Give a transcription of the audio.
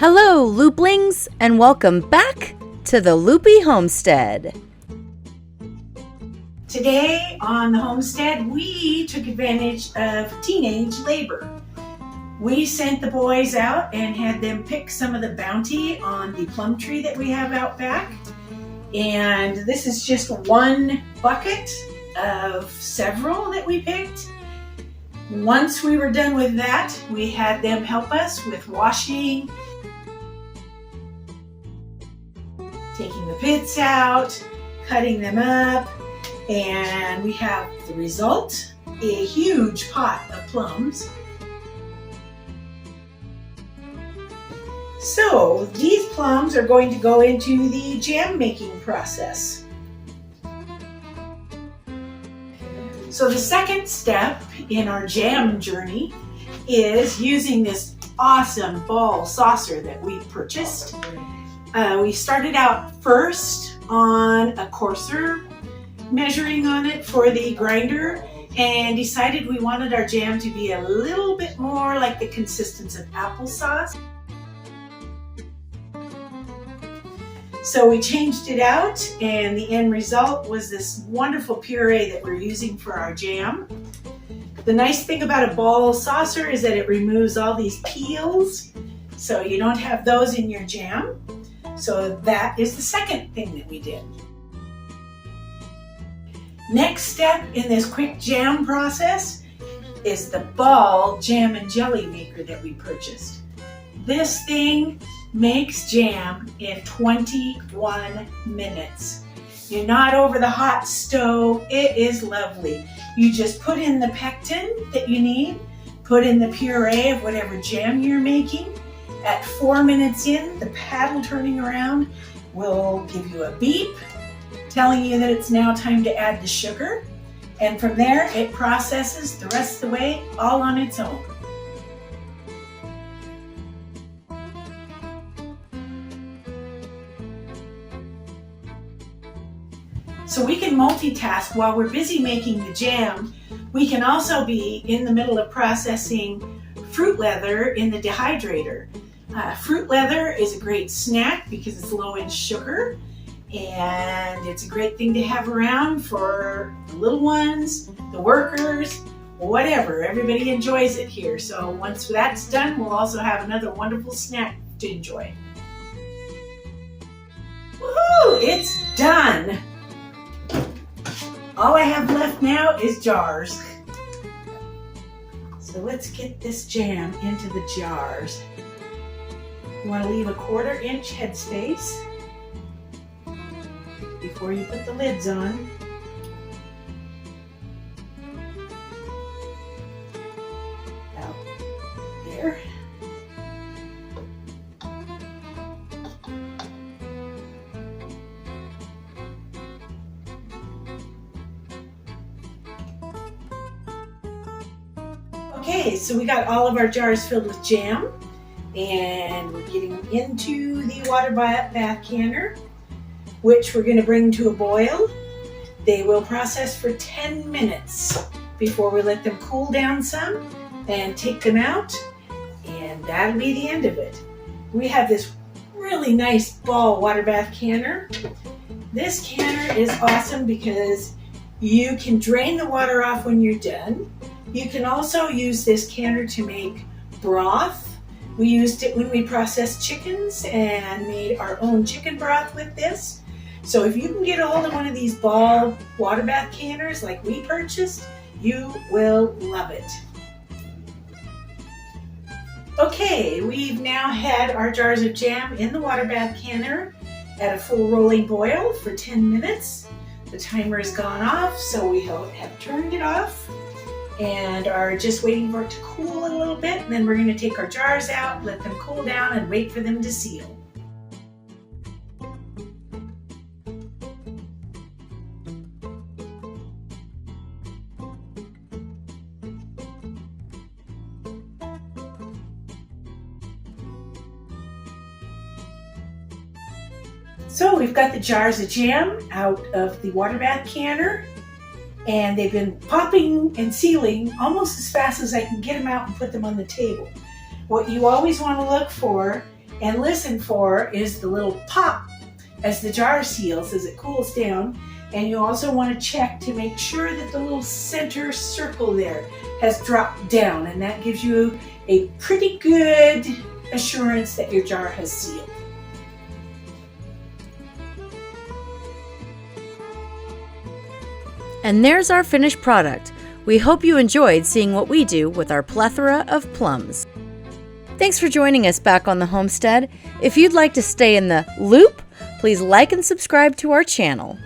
Hello, Looplings, and welcome back to the Loopy Homestead. Today on the Homestead, we took advantage of teenage labor. We sent the boys out and had them pick some of the bounty on the plum tree that we have out back. And this is just one bucket of several that we picked. Once we were done with that, we had them help us with washing, taking the pits out, cutting them up, and we have the result, a huge pot of plums. So these plums are going to go into the jam making process. So the second step in our jam journey is using this awesome ball saucer that we purchased. We started out first on a coarser measuring on it for the grinder and decided we wanted our jam to be a little bit more like the consistency of applesauce. So we changed it out, and the end result was this wonderful puree that we're using for our jam. The nice thing about a ball saucer is that it removes all these peels, so you don't have those in your jam. So that is the second thing that we did. Next step in this quick jam process is the ball jam and jelly maker that we purchased. This thing makes jam in 21 minutes. You're not over the hot stove. It is lovely. You just put in the pectin that you need, put in the puree of whatever jam you're making. At 4 minutes in, the paddle turning around will give you a beep telling you that it's now time to add the sugar. And from there, it processes the rest of the way all on its own. So we can multitask while we're busy making the jam. We can also be in the middle of processing fruit leather in the dehydrator. Fruit leather is a great snack because it's low in sugar, and it's a great thing to have around for the little ones, the workers, whatever. Everybody enjoys it here. So once that's done, we'll also have another wonderful snack to enjoy. Woohoo! It's done! All I have left now is jars. So let's get this jam into the jars. You want to leave a 1/4 inch headspace before you put the lids on. About there. Okay, so we got all of our jars filled with jam, and we're getting into the water bath canner, which we're going to bring to a boil. They will process for 10 minutes before we let them cool down some and take them out, and that'll be the end of it. We have this really nice ball water bath canner. This canner is awesome because you can drain the water off when you're done. You can also use this canner to make broth. We used it when we processed chickens and made our own chicken broth with this. So if you can get a hold of one of these ball water bath canners like we purchased, you will love it. Okay, we've now had our jars of jam in the water bath canner at a full rolling boil for 10 minutes. The timer has gone off, so we have turned it off and are just waiting for it to cool a little bit, and then we're going to take our jars out, let them cool down, and wait for them to seal. So we've got the jars of jam out of the water bath canner, and they've been popping and sealing almost as fast as I can get them out and put them on the table. What you always want to look for and listen for is the little pop as the jar seals as it cools down. And you also want to check to make sure that the little center circle there has dropped down, and that gives you a pretty good assurance that your jar has sealed. And there's our finished product. We hope you enjoyed seeing what we do with our plethora of plums. Thanks for joining us back on the homestead. If you'd like to stay in the loop, please like and subscribe to our channel.